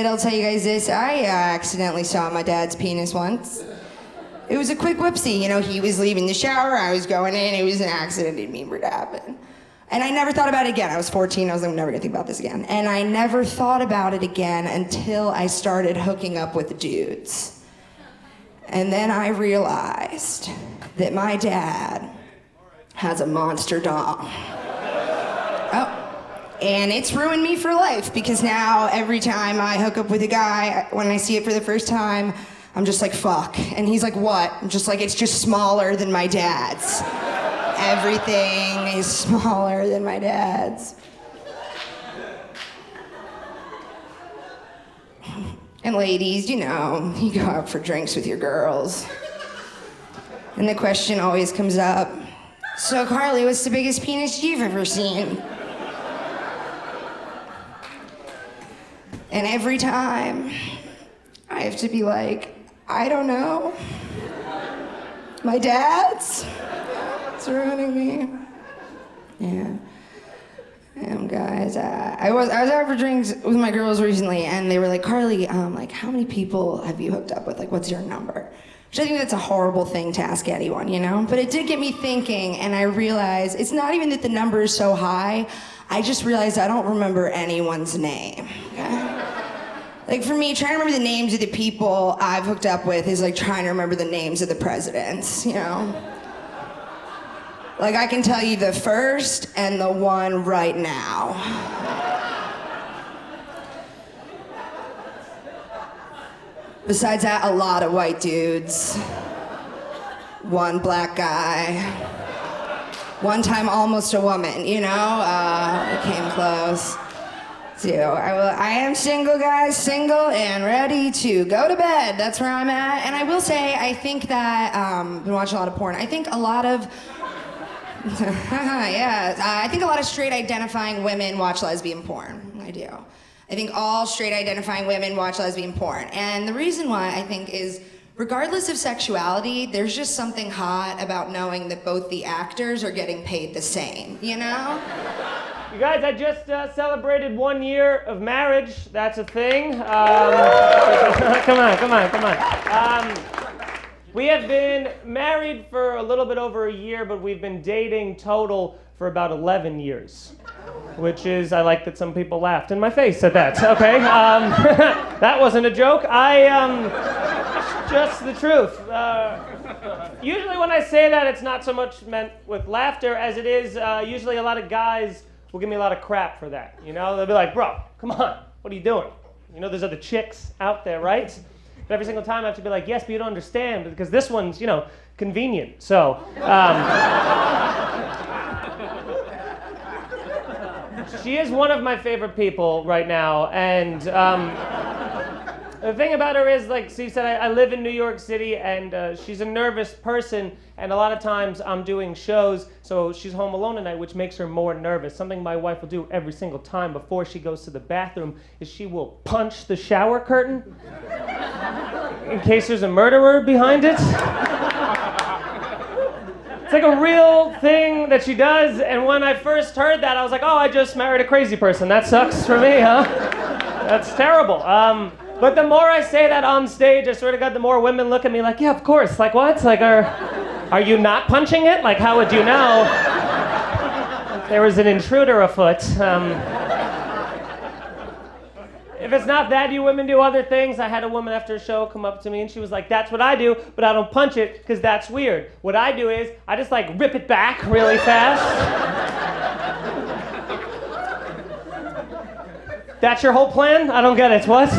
I'll tell you guys this. I accidentally saw my dad's penis once. It was a quick whoopsie. You know, he was leaving the shower, I was going in, it was an accident, didn't mean for it to happen. And I never thought about it again. I was 14, I was like, I'm never gonna think about this again. And I never thought about it again until I started hooking up with dudes. And then I realized that my dad has a monster dong. Oh. And it's ruined me for life, because now every time I hook up with a guy, when I see it for the first time, I'm just like, fuck. And he's like, what? I'm just like, it's just smaller than my dad's. Everything is smaller than my dad's. And ladies, you know, you go out for drinks with your girls. And the question always comes up, so Carly, what's the biggest penis you've ever seen? And every time, I have to be like, I don't know. My dad's? It's ruining me. Yeah. Guys, I was out for drinks with my girls recently, and they were like, Carly, like, how many people have you hooked up with? Like, what's your number? Which I think that's a horrible thing to ask anyone, you know? But it did get me thinking, and I realized it's not even that the number is so high, I just realized I don't remember anyone's name. Okay? Like, for me, trying to remember the names of the people I've hooked up with is like trying to remember the names of the presidents, you know? Like, I can tell you the first and the one right now. Besides that, a lot of white dudes. One black guy. One time, almost a woman, you know? It came close. I am single, guys, single and ready to go to bed. That's where I'm at. And I will say, I think that, I've been watching a lot of porn. I think a lot of, I think a lot of straight identifying women watch lesbian porn. I do. I think all straight identifying women watch lesbian porn. And the reason why, I think, is regardless of sexuality, there's just something hot about knowing that both the actors are getting paid the same, you know? You guys, I just celebrated 1 year of marriage. That's a thing. Come on. We have been married for a little bit over a year, but we've been dating total for about 11 years. Which is, I like that some people laughed in my face at that. Okay, that wasn't a joke. Just the truth. Usually when I say that, it's not so much meant with laughter as it is usually a lot of guys will give me a lot of crap for that. You know, they'll be like, bro, come on, what are you doing? You know, there's other chicks out there, right? But every single time I have to be like, yes, but you don't understand, because this one's, you know, convenient. So, she is one of my favorite people right now, and the thing about her is, like she said, I live in New York City, and she's a nervous person, and a lot of times I'm doing shows, so she's home alone at night, which makes her more nervous. Something my wife will do every single time before she goes to the bathroom is she will punch the shower curtain in case there's a murderer behind it. It's like a real thing that she does, and when I first heard that, I was like, oh, I just married a crazy person. That sucks for me, huh? That's terrible. But the more I say that on stage, I swear to God, the more women look at me like, yeah, of course. Like, what? Like, are you not punching it? Like, how would you know if there was an intruder afoot? If it's not that, you women do other things. I had a woman after a show come up to me and she was like, that's what I do, but I don't punch it because that's weird. What I do is I just like rip it back really fast. That's your whole plan? I don't get it. What?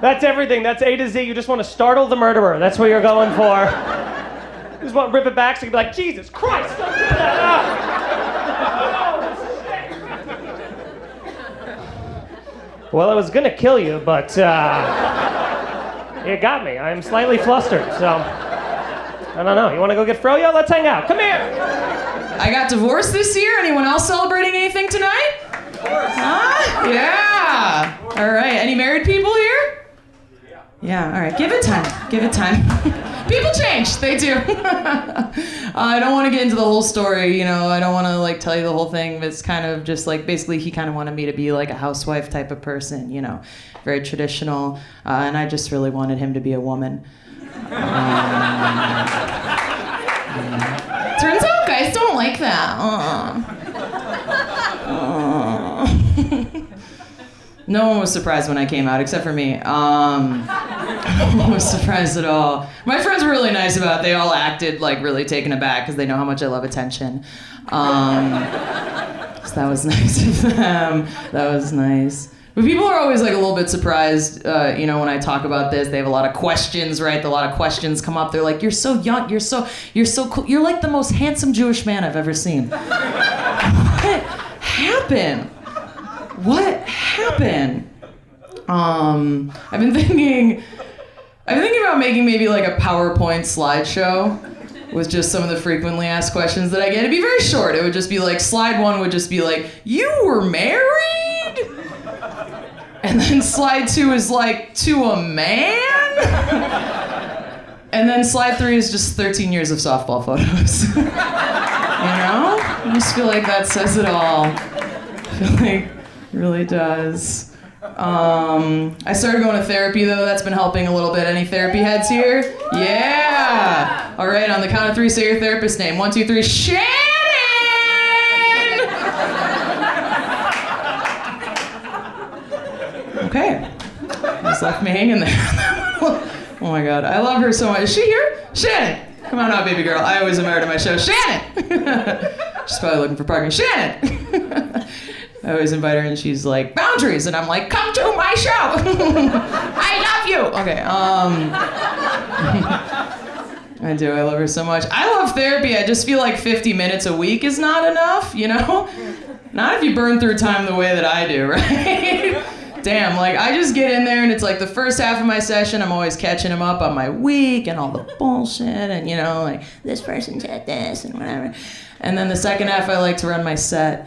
That's everything. That's A to Z. You just want to startle the murderer. That's what you're going for. You just want to rip it back so you can be like, Jesus Christ, don't do that. Well, I was going to kill you, but it got me. I'm slightly flustered, so I don't know. You want to go get froyo? Let's hang out. Come here. I got divorced this year. Anyone else celebrating anything tonight? Huh? Yeah. All right. Any married people here? Yeah. All right. Give it time. Give it time. People change. They do. I don't want to get into the whole story, I don't want to like tell you the whole thing, but it's kind of just like, basically he kind of wanted me to be like a housewife type of person, very traditional, and I just really wanted him to be a woman. Turns out guys don't like that. No one was surprised when I came out, except for me. No one was surprised at all. My friends were really nice about it. They all acted like really taken aback because they know how much I love attention. So that was nice of them. That was nice. But people are always like a little bit surprised, when I talk about this. They have a lot of questions, right? A lot of questions come up. They're like, "You're so young. You're so cool. You're like the most handsome Jewish man I've ever seen." What happened? What happened? I've been thinking about making maybe like a PowerPoint slideshow with just some of the frequently asked questions that I get. It'd be very short. It would just be like, slide 1 would just be like, "You were married?" And then slide 2 is like, "To a man?" And then slide 3 is just 13 years of softball photos. I just feel like that says it all. I feel like it really does. I started going to therapy though. That's been helping a little bit. Any therapy heads here? Yeah. All right. On the count of 3, say your therapist name. 1, 2, 3. Shannon. Okay. Just left me hanging there. Oh my God. I love her so much. Is she here? Shannon. Come on out, baby girl. I always invite her to my show. Shannon. She's probably looking for parking. Shannon. I always invite her and she's like, "Boundaries," and I'm like, "Come to my show." I love you. Okay. I do. I love her so much. I love therapy. I just feel like 50 minutes a week is not enough, Not if you burn through time the way that I do, right? Damn, like I just get in there and it's like the first half of my session, I'm always catching him up on my week and all the bullshit and, like this person said this and whatever. And then the second half, I like to run my set.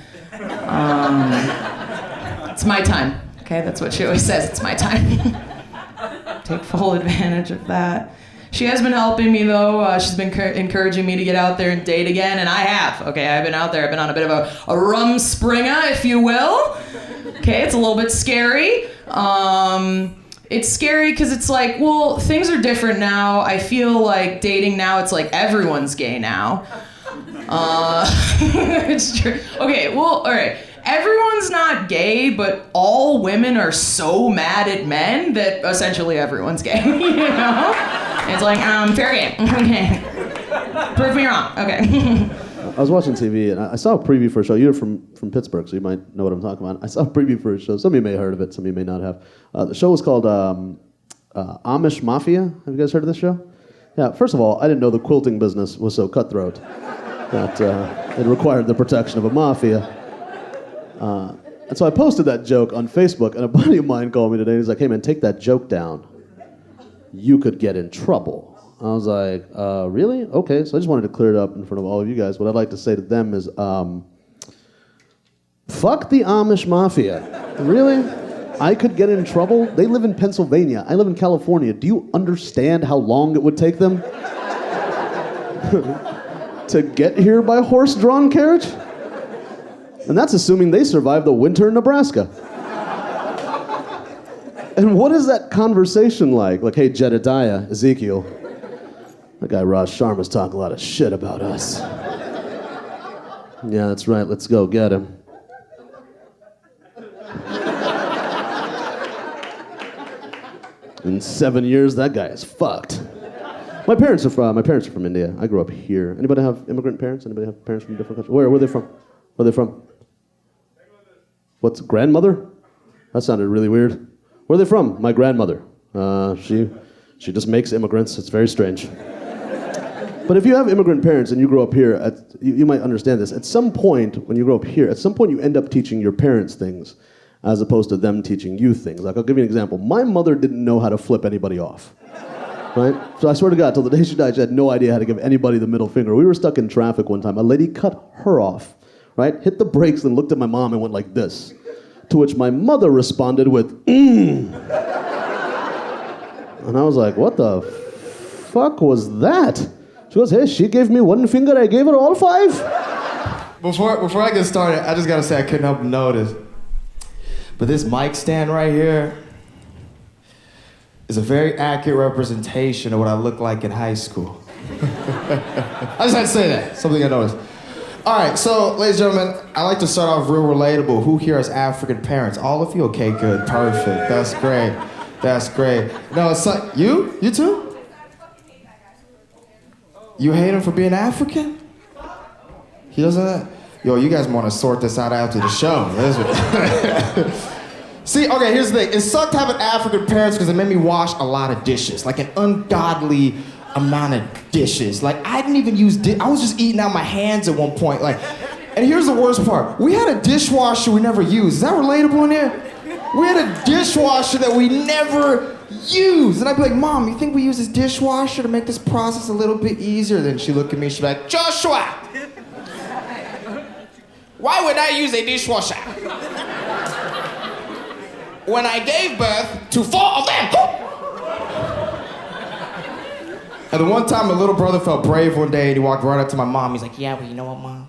It's my time, okay? That's what she always says, it's my time. Take full advantage of that. She has been helping me though. She's been encouraging me to get out there and date again, and I have. Okay, I've been out there. I've been on a bit of a rumspringa, if you will. Okay, it's a little bit scary. It's scary because it's like, well, things are different now. I feel like dating now, it's like everyone's gay now. It's true. Okay, well, all right. Everyone's not gay, but all women are so mad at men that essentially everyone's gay, It's like, fair game. Okay. Prove me wrong. Okay. I was watching TV and I saw a preview for a show. You're from Pittsburgh, so you might know what I'm talking about. I saw a preview for a show. Some of you may have heard of it, some of you may not have. The show was called Amish Mafia. Have you guys heard of this show? Yeah, first of all, I didn't know the quilting business was so cutthroat that it required the protection of a mafia. And so I posted that joke on Facebook, and a buddy of mine called me today. He's like, "Hey man, take that joke down. You could get in trouble." I was like, really? Okay, so I just wanted to clear it up in front of all of you guys. What I'd like to say to them is, fuck the Amish Mafia. Really? I could get in trouble? They live in Pennsylvania. I live in California. Do you understand how long it would take them to get here by horse-drawn carriage? And that's assuming they survive the winter in Nebraska. And what is that conversation like? Like, "Hey, Jedediah, Ezekiel, that guy Raj Sharma's talking a lot of shit about us." "Yeah, that's right. Let's go get him." In 7 years, that guy is fucked. My parents are from India. I grew up here. Anybody have immigrant parents? Anybody have parents from different countries? Where are they from? Where are they from? What's grandmother? That sounded really weird. Where are they from? My grandmother. She just makes immigrants. It's very strange. But if you have immigrant parents and you grow up here, you might understand this. At some point, when you grow up here, at some point you end up teaching your parents things as opposed to them teaching you things. Like, I'll give you an example. My mother didn't know how to flip anybody off. Right? So I swear to God, till the day she died, she had no idea how to give anybody the middle finger. We were stuck in traffic one time. A lady cut her off, right? Hit the brakes and looked at my mom and went like this. To which my mother responded with, And I was like, what the fuck was that? She goes, hey, she gave me one finger, I gave her all five. Before I get started, I just gotta say I couldn't help but notice. But this mic stand right here is a very accurate representation of what I looked like in high school. I just had to say that, something I noticed. All right, so ladies and gentlemen, I like to start off real relatable. Who here has African parents? All of you? Okay, good, perfect. That's great. That's great. No, it's like, you too? You hate him for being African? He doesn't? Yo, you guys want to sort this out after the show. See, okay, here's the thing. It sucked having African parents because it made me wash a lot of dishes, like an ungodly amount of dishes. Like, I didn't even use I was just eating out my hands at one point. Like, and here's the worst part. We had a dishwasher we never used. Is that relatable in here? We had a dishwasher that we never used. And I'd be like, Mom, you think we use this dishwasher to make this process a little bit easier? Then she'd look at me, she'd be like, Joshua, why would I use a dishwasher when I gave birth to 4 of them? And the one time my little brother felt brave one day and he walked right up to my mom. He's like, yeah, well, you know what, Mom?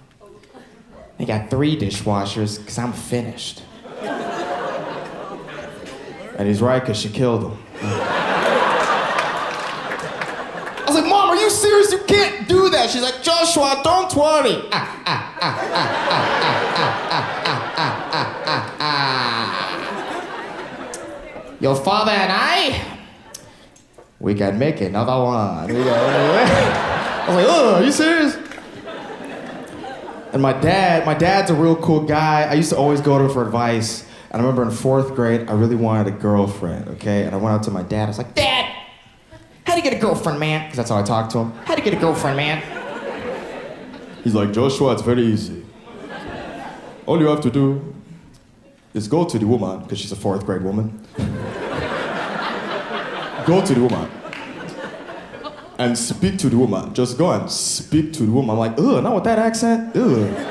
I got 3 dishwashers because I'm finished. And he's right, because she killed him. I was like, Mom, are you serious? You can't do that. She's like, Joshua, don't worry. Your father and I, we can make another one. I was like, oh, are you serious? And my dad's a real cool guy. I used to always go to him for advice. And I remember in 4th grade, I really wanted a girlfriend, okay? And I went out to my dad. I was like, Dad, how do you get a girlfriend, man? Because that's how I talked to him. How do you get a girlfriend, man? He's like, Joshua, it's very easy. All you have to do is go to the woman, because she's a 4th grade woman. Go to the woman and speak to the woman. Just go and speak to the woman. I'm like, ugh, not with that accent. Ugh.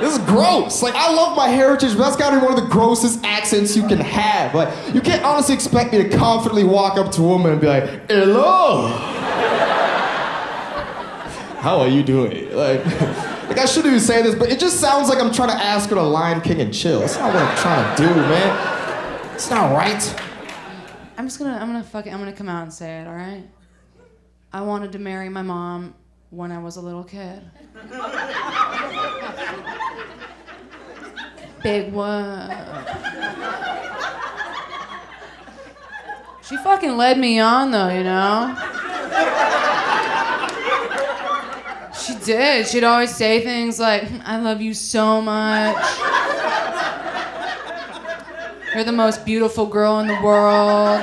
This is gross. Like, I love my heritage, but that's gotta be one of the grossest accents you can have. Like, you can't honestly expect me to confidently walk up to a woman and be like, hello. How are you doing? Like I shouldn't even say this, but it just sounds like I'm trying to ask her to Lion King and chill. That's not what I'm trying to do, man. It's not right. I'm gonna come out and say it, all right? I wanted to marry my mom when I was a little kid. Big what? She fucking led me on though, you know? She did. She'd always say things like, I love you so much. You're the most beautiful girl in the world.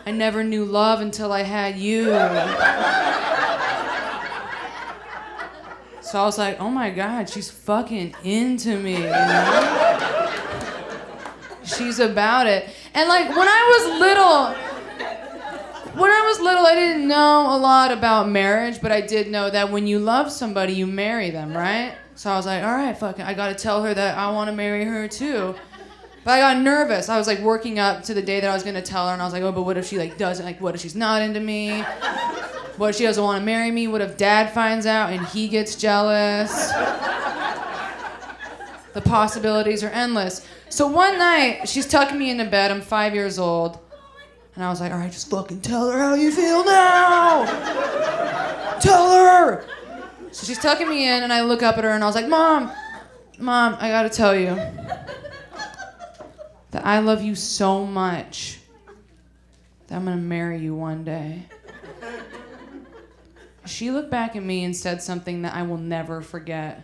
I never knew love until I had you. So I was like, oh my God, she's fucking into me, you know? She's about it. And like, when I was little, I didn't know a lot about marriage, but I did know that when you love somebody, you marry them, right? So I was like, all right, fuck it. I gotta tell her that I wanna marry her too. But I got nervous. I was like working up to the day that I was gonna tell her, and I was like, oh, but what if she like doesn't, like what if she's not into me? What if she doesn't wanna marry me? What if Dad finds out and he gets jealous? The possibilities are endless. So one night, she's tucking me into bed, I'm 5 years old, and I was like, all right, just fucking tell her how you feel now! Tell her! So she's tucking me in, and I look up at her, and I was like, Mom, I gotta tell you that I love you so much that I'm gonna marry you one day. She looked back at me and said something that I will never forget.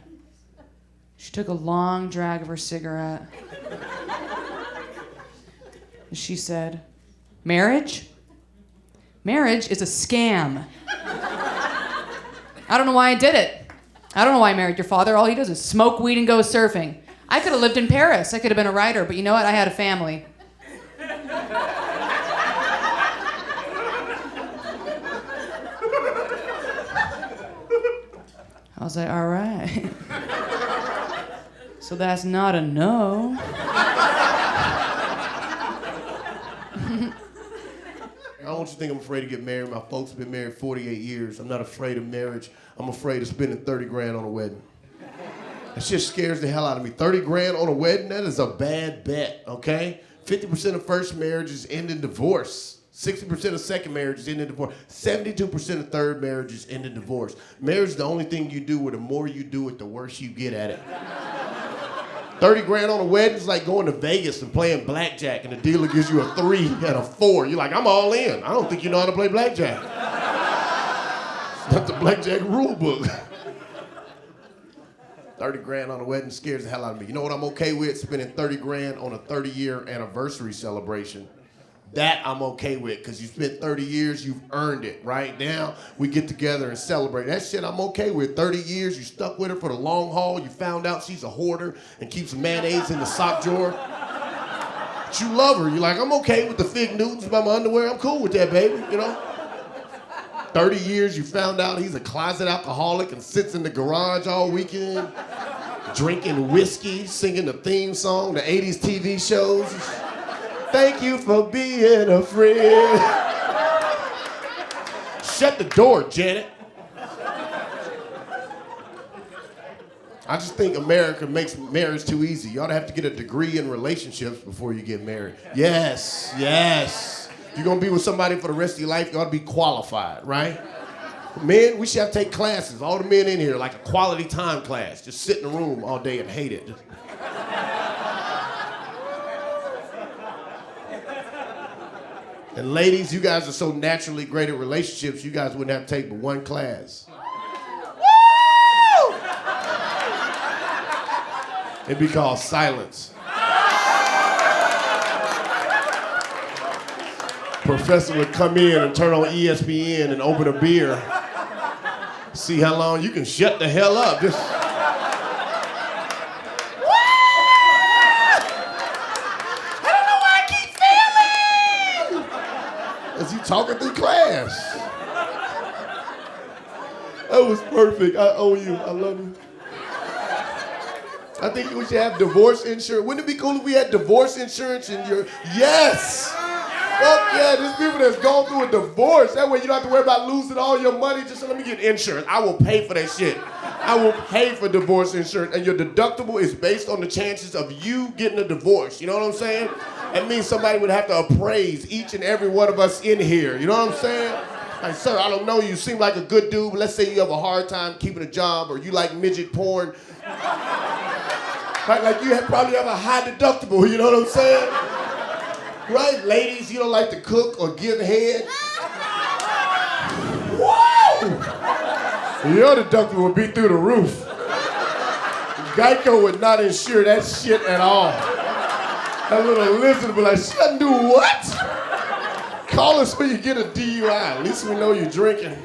She took a long drag of her cigarette. And she said, marriage? Marriage is a scam. I don't know why I did it. I don't know why I married your father. All he does is smoke weed and go surfing. I could have lived in Paris. I could have been a writer, but you know what? I had a family. I was like, all right. So that's not a no. A want you to think I'm afraid to get married. My folks have been married 48 years. I'm not afraid of marriage. I'm afraid of spending 30 grand on a wedding. That shit scares the hell out of me. 30 grand on a wedding, that is a bad bet, okay? 50% of first marriages end in divorce. 60% of second marriages end in divorce. 72% of third marriages end in divorce. Marriage is the only thing you do where the more you do it, the worse you get at it. 30 grand on a wedding is like going to Vegas and playing blackjack and the dealer gives you a 3 and a 4. You're like, I'm all in. I don't think you know how to play blackjack. It's not the blackjack rule book. 30 grand on a wedding scares the hell out of me. You know what I'm okay with? Spending 30 grand on a 30-year anniversary celebration. That I'm okay with, because you spent 30 years, you've earned it. Right now, we get together and celebrate. That shit I'm okay with. 30 years, you stuck with her for the long haul. You found out she's a hoarder and keeps mayonnaise in the sock drawer. But you love her. You're like, I'm okay with the fig Newtons by my underwear. I'm cool with that, baby, you know? 30 years, you found out he's a closet alcoholic and sits in the garage all weekend, drinking whiskey, singing the theme song, the 80s TV shows. Thank you for being a friend. Shut the door, Janet. I just think America makes marriage too easy. You ought to have to get a degree in relationships before you get married. Yes, yes. If you're gonna be with somebody for the rest of your life, you ought to be qualified, right? Men, we should have to take classes. All the men in here, like a quality time class. Just sit in a room all day and hate it. And ladies, you guys are so naturally great at relationships, you guys wouldn't have to take but one class. Woo! It'd be called silence. Professor would come in and turn on ESPN and open a beer. See how long you can shut the hell up. Just... I don't know why I keep failing! As you talking through class. That was perfect. I owe you. I love you. I think we should have divorce insurance. Wouldn't it be cool if we had divorce insurance in your... Yes! Fuck yeah, there's people that's gone through a divorce. That way you don't have to worry about losing all your money. Just let me get insurance. I will pay for that shit. I will pay for divorce insurance. And your deductible is based on the chances of you getting a divorce. You know what I'm saying? That means somebody would have to appraise each and every one of us in here. You know what I'm saying? Like, sir, I don't know you. Seem like a good dude, but let's say you have a hard time keeping a job or you like midget porn. Like you probably have a high deductible. You know what I'm saying? Right, ladies, you don't like to cook or give head? Whoa! Your deductible would be through the roof. Geico would not insure that shit at all. That little lizard would be like, she doesn't do what? Call us when you get a DUI. At least we know you're drinking.